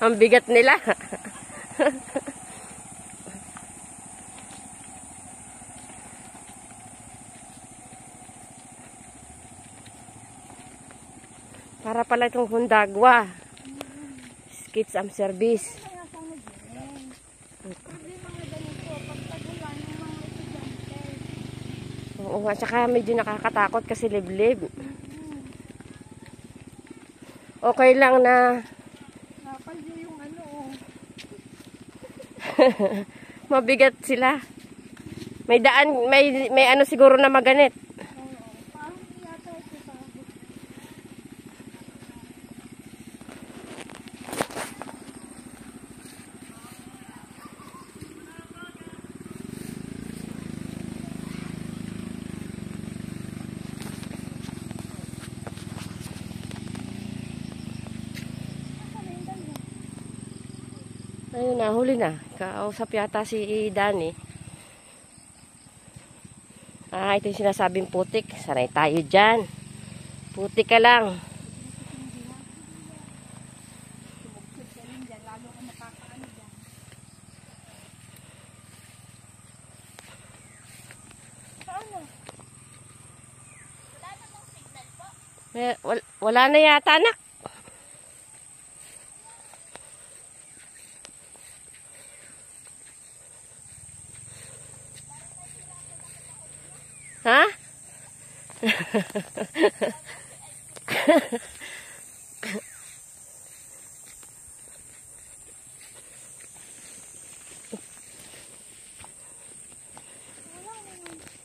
Ang bigat nila. Para pala itong Hundagwa. Kids am service. Oo, at saka medyo nakakatakot kasi liblib. Okay lang na napalyo yung ano. mabigat sila. May daan, may ano siguro na maganit. Parang yata ito sa Ayun na, huli na. Kausap yata si Danny. Ito yung sinasabing putik. Sanay tayo dyan. Putik ka lang. Wala na yata, anak. Ha?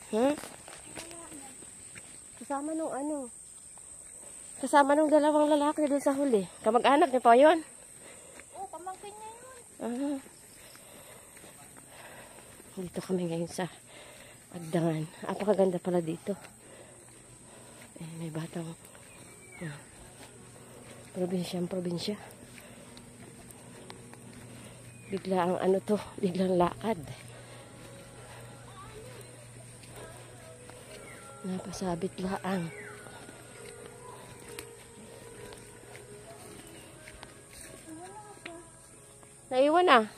Huh? Kasama nung ano? Kasama nung dalawang lalaki doon sa huli. Kamag-anak niya pa yun? oh, pamangkin niya yun. Dito kami ngayon sa Agdangan. Apakaganda pala dito. May batang probinsya. Biglang ano to, biglang lakad. Napasabit laang. Naiwan ah.